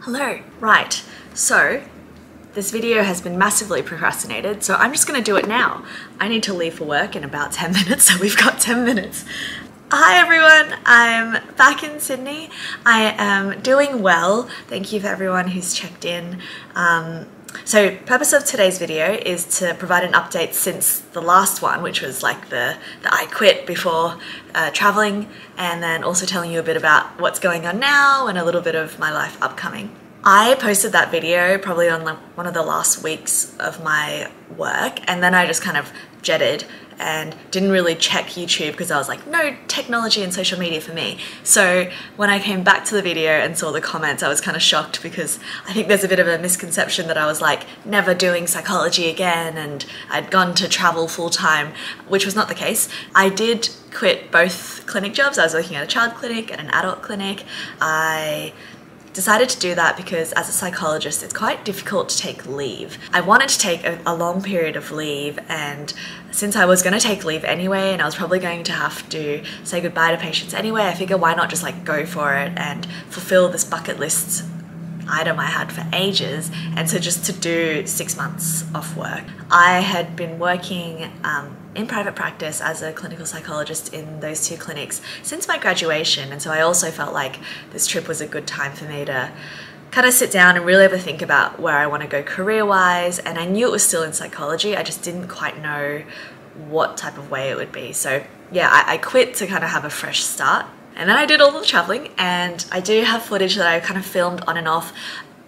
Hello. Right, so this video has been massively procrastinated, so I'm just gonna do it now. I need to leave for work in about 10 minutes, so we've got 10 minutes. Hi everyone, I'm back in Sydney. I am doing well. Thank you for everyone who's checked in. So purpose of today's video is to provide an update since the last one, which was like the I quit before traveling, and then also telling you a bit about what's going on now and a little bit of my life upcoming. I posted that video probably on one of the last weeks of my work, and then I just kind of jetted and didn't really check YouTube because I was like, no technology and social media for me. So when I came back to the video and saw the comments, I was kind of shocked because I think there's a bit of a misconception that I was like never doing psychology again and I'd gone to travel full time, which was not the case. I did quit both clinic jobs. I was working at a child clinic and an adult clinic. I decided to do that because as a psychologist it's quite difficult to take leave. I wanted to take a long period of leave, and since I was going to take leave anyway and I was probably going to have to say goodbye to patients anyway, I figured why not just like go for it and fulfill this bucket list item I had for ages, and so just to do 6 months off work. I had been working in private practice as a clinical psychologist in those two clinics since my graduation, and so I also felt like this trip was a good time for me to kind of sit down and really ever think about where I want to go career-wise, and I knew it was still in psychology, I just didn't quite know what type of way it would be. So yeah, I quit to kind of have a fresh start. And then I did all the traveling, and I do have footage that I kind of filmed on and off.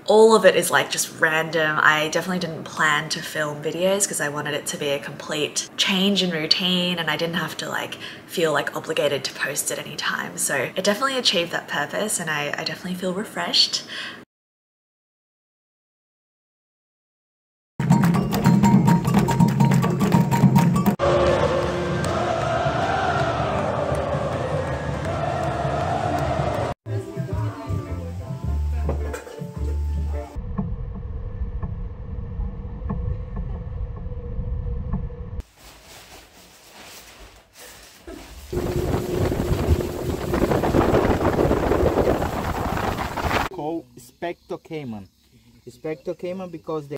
All of it is like just random. I definitely didn't plan to film videos because I wanted it to be a complete change in routine and I didn't have to like feel like obligated to post at any time. So it definitely achieved that purpose, and I definitely feel refreshed. Called Spectocaiman. Spectocaiman because they...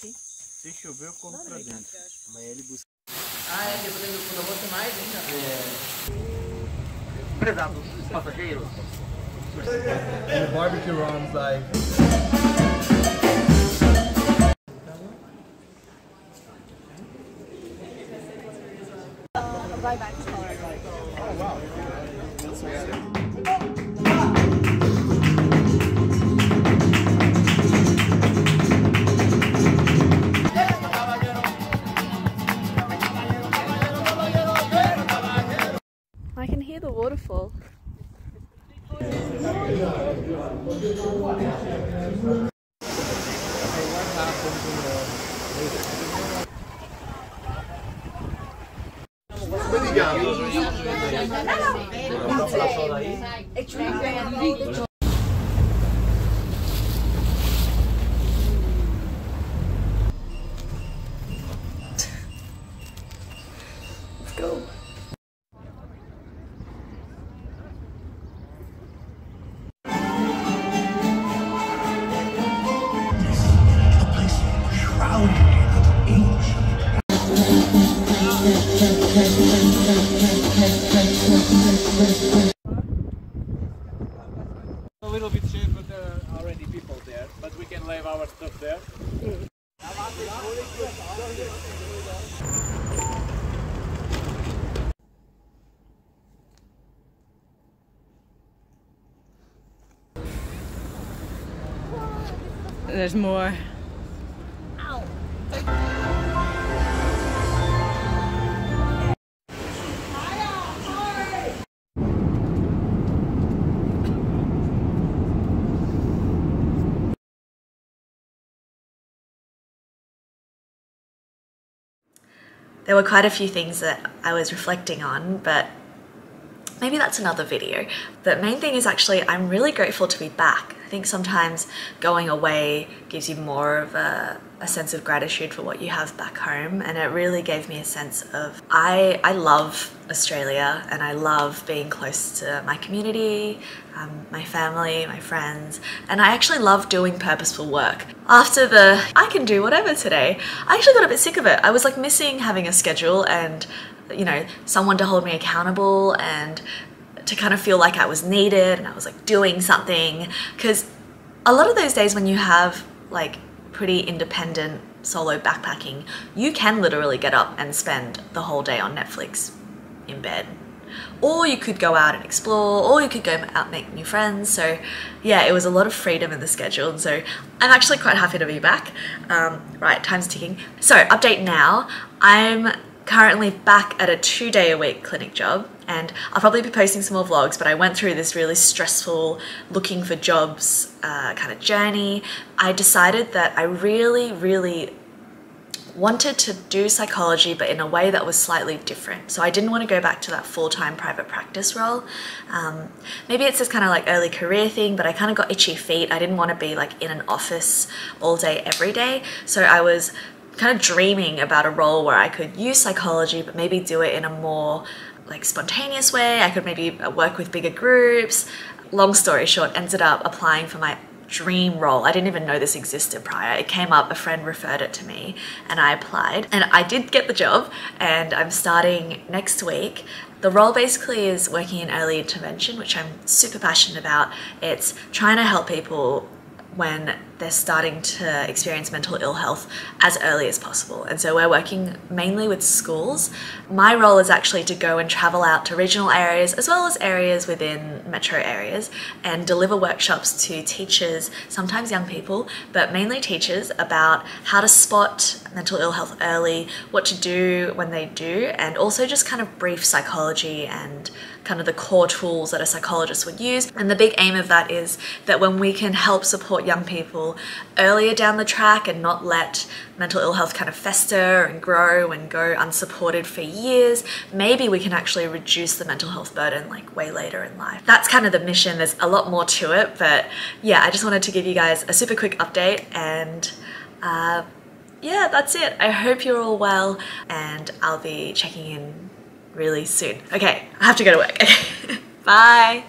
Se chover, eu corro pra dentro. Mas ele busca. Ah, é, depois eu vou ter mais ainda. Prezado, passageiros. The barbecue runs like... Right back to Colorado. Oh wow. I can hear the waterfall. Let's go. A little bit shade, but there are already people there. But we can leave our stuff there. There's more. There were quite a few things that I was reflecting on, but maybe that's another video. The main thing is actually I'm really grateful to be back. I think sometimes going away gives you more of a a sense of gratitude for what you have back home, and it really gave me a sense of I love Australia and I love being close to my community, my family, my friends, and I actually love doing purposeful work. After the I can do whatever today, I actually got a bit sick of it. I was like missing having a schedule and, you know, someone to hold me accountable and to kind of feel like I was needed and I was like doing something, because a lot of those days when you have like pretty independent solo backpacking, you can literally get up and spend the whole day on Netflix in bed, or you could go out and explore, or you could go out and make new friends. So yeah, it was a lot of freedom in the schedule, and so I'm actually quite happy to be back. Right, time's ticking. So update now, I'm currently back at a 2-day-a-week clinic job, and I'll probably be posting some more vlogs, but I went through this really stressful looking for jobs kind of journey. I decided that I really wanted to do psychology, but in a way that was slightly different. So I didn't want to go back to that full-time private practice role. Maybe it's this kind of like early career thing, but I kind of got itchy feet. I didn't want to be like in an office all day, every day. So I was kind of dreaming about a role where I could use psychology, but maybe do it in a more like spontaneous way. I could maybe work with bigger groups. Long story short, ended up applying for my dream role. I didn't even know this existed prior. It came up, a friend referred it to me, and I applied, and I did get the job, and I'm starting next week. The role basically is working in early intervention, which I'm super passionate about. It's trying to help people when they're starting to experience mental ill health as early as possible. And so we're working mainly with schools. My role is actually to go and travel out to regional areas as well as areas within metro areas and deliver workshops to teachers, sometimes young people, but mainly teachers, about how to spot mental ill health early, what to do when they do, and also just kind of brief psychology and kind of the core tools that a psychologist would use. And the big aim of that is that when we can help support young people earlier down the track and not let mental ill health kind of fester and grow and go unsupported for years, maybe we can actually reduce the mental health burden like way later in life. That's kind of the mission. There's a lot more to it, but yeah, I just wanted to give you guys a super quick update, and yeah, that's it. I hope you're all well, and I'll be checking in really soon. Okay, I have to go to work. Okay, bye.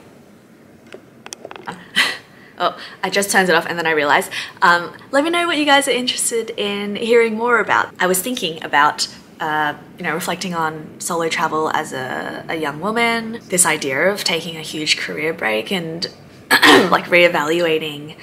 Oh, I just turned it off and then I realized. Let me know what you guys are interested in hearing more about. I was thinking about, you know, reflecting on solo travel as a young woman, this idea of taking a huge career break and like reevaluating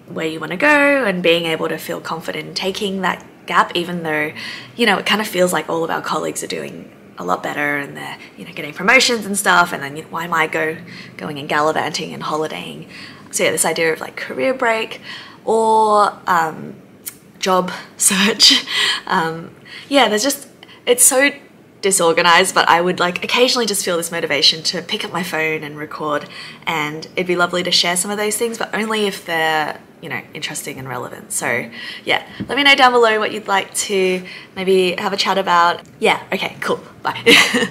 where you want to go and being able to feel confident in taking that gap, even though, you know, it kind of feels like all of our colleagues are doing a lot better and they're, you know, getting promotions and stuff, and then, you know, why am I going and gallivanting and holidaying? So yeah, this idea of like career break or job search. Yeah, there's just, it's so disorganized, but I would like occasionally just feel this motivation to pick up my phone and record, and it'd be lovely to share some of those things, but only if they're, you know, interesting and relevant. So yeah, let me know down below what you'd like to maybe have a chat about. Yeah, okay, cool, bye.